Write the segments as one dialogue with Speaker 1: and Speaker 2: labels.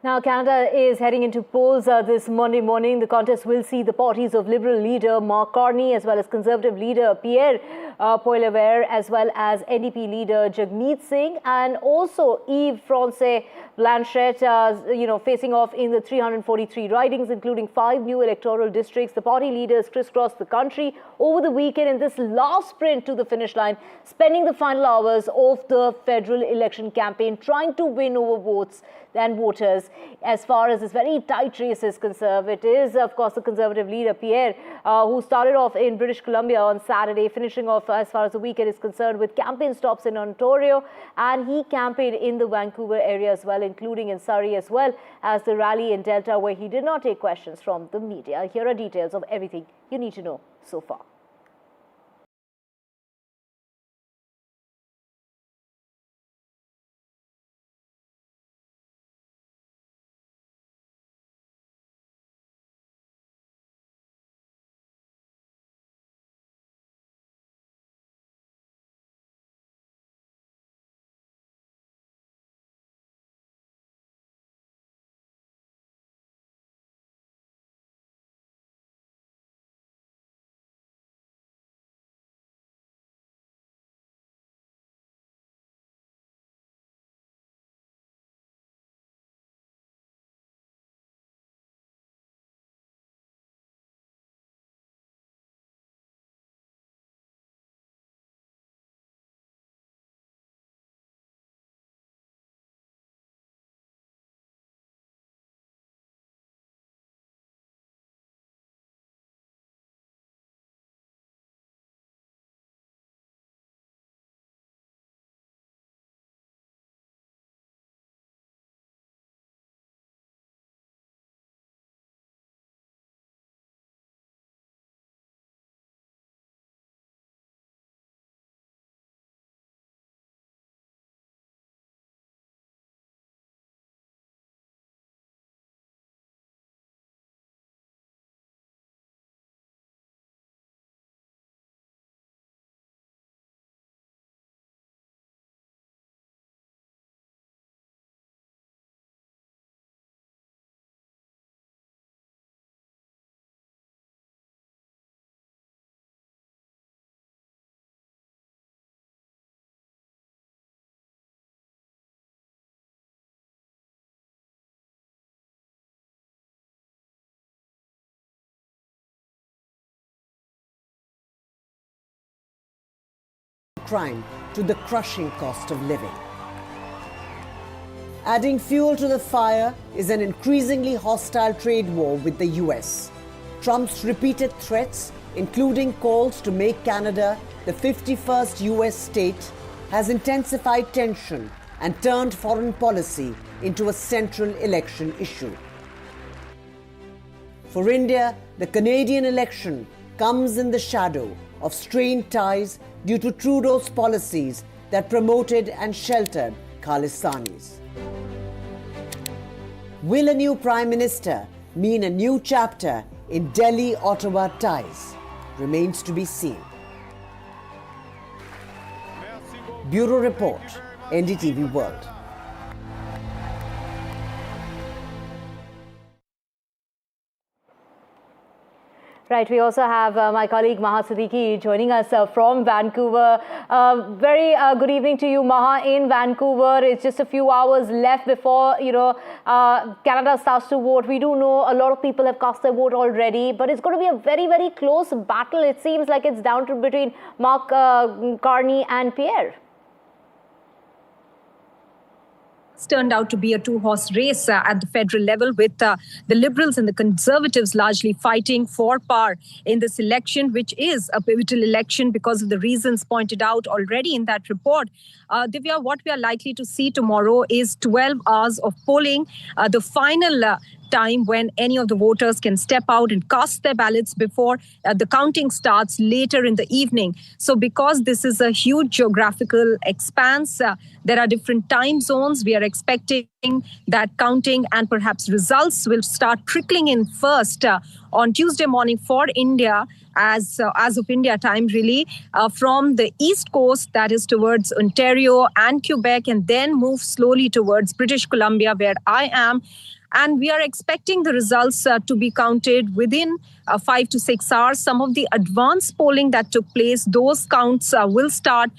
Speaker 1: Now, Canada is heading into polls this Monday morning. The contest will see the parties of Liberal leader Mark Carney as well as Conservative leader Pierre Poilievre as well as NDP leader Jagmeet Singh and also Yves-François Blanchet, facing off in the 343 ridings, including 5 new electoral districts. The party leaders crisscrossed the country over the weekend in this last sprint to the finish line, spending the final hours of the federal election campaign trying to win over votes and voters. As far as this very tight race is concerned, it is, of course, the Conservative leader Pierre, who started off in British Columbia on Saturday, finishing off, as far as the weekend is concerned, with campaign stops in Ontario, and he campaigned in the Vancouver area as well, including in Surrey, as well as the rally in Delta, where he did not take questions from the media. Here are details of everything you need to know so far.
Speaker 2: Crime to the crushing cost of living. Adding fuel to the fire is an increasingly hostile trade war with the US. Trump's repeated threats, including calls to make Canada the 51st US state, has intensified tension and turned foreign policy into a central election issue. For India, the Canadian election comes in the shadow of strained ties due to Trudeau's policies that promoted and sheltered Khalistanis. Will a new Prime Minister mean a new chapter in Delhi-Ottawa ties? Remains to be seen. Bureau Report, NDTV World.
Speaker 1: Right, we also have my colleague Maha Siddiqui joining us from Vancouver. Very good evening to you, Maha, in Vancouver. It's just a few hours left before, Canada starts to vote. We do know a lot of people have cast their vote already, but it's going to be a very, very close battle. It seems like it's down to between Mark Carney and Pierre.
Speaker 3: It's turned out to be a two-horse race at the federal level, with the Liberals and the Conservatives largely fighting for power in this election, which is a pivotal election because of the reasons pointed out already in that report. Divya, what we are likely to see tomorrow is 12 hours of polling. The final time when any of the voters can step out and cast their ballots before the counting starts later in the evening. So because this is a huge geographical expanse, there are different time zones. We are expecting that counting and perhaps results will start trickling in first on Tuesday morning for India, as of India time, really, from the East Coast, that is towards Ontario and Quebec, and then move slowly towards British Columbia, where I am. And we are expecting the results to be counted within 5 to 6 hours. Some of the advanced polling that took place, those counts will start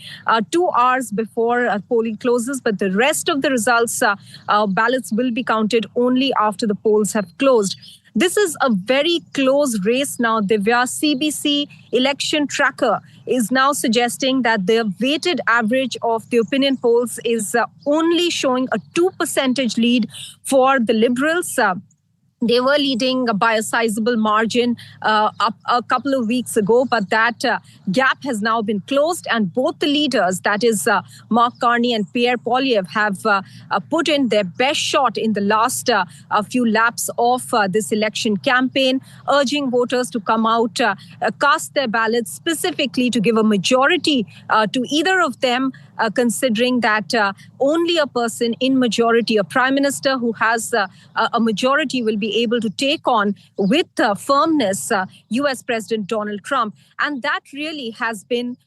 Speaker 3: 2 hours before polling closes. But the rest of the results, ballots will be counted only after the polls have closed. This is a very close race now. Divya, CBC election tracker is now suggesting that the weighted average of the opinion polls is only showing a 2% lead for the Liberals. They were leading by a sizable margin up a couple of weeks ago, but that gap has now been closed. And both the leaders, that is Mark Carney and Pierre Poilievre, have put in their best shot in the last few laps of this election campaign, urging voters to come out, cast their ballots specifically to give a majority to either of them, considering that only a person in majority, a prime minister who has a majority, will be able to take on with firmness US President Donald Trump. And that really has been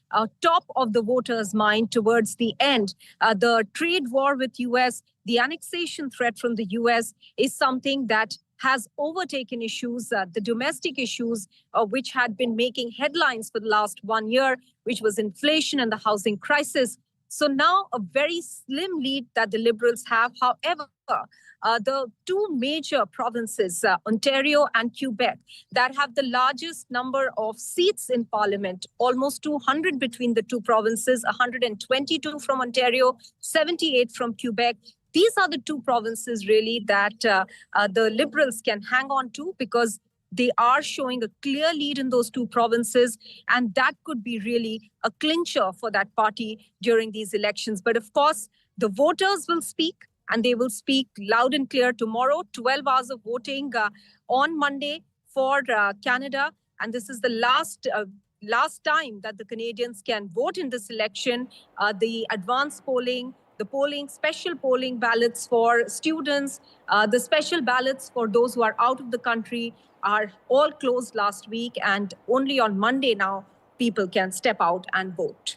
Speaker 3: top of the voters' mind towards the end. The trade war with US, the annexation threat from the US is something that has overtaken issues, the domestic issues, which had been making headlines for the last 1 year, which was inflation and the housing crisis. So now a very slim lead that the Liberals have. However, the two major provinces, Ontario and Quebec, that have the largest number of seats in Parliament, almost 200 between the two provinces, 122 from Ontario, 78 from Quebec. These are the two provinces really that the Liberals can hang on to, because they are showing a clear lead in those two provinces, and that could be really a clincher for that party during these elections. But of course, the voters will speak, and they will speak loud and clear tomorrow. 12 hours of voting on Monday for Canada, and this is the last time that the Canadians can vote in this election. The advanced polling, the polling, special polling ballots for students, the special ballots for those who are out of the country are all closed last week, and only on Monday now people can step out and vote.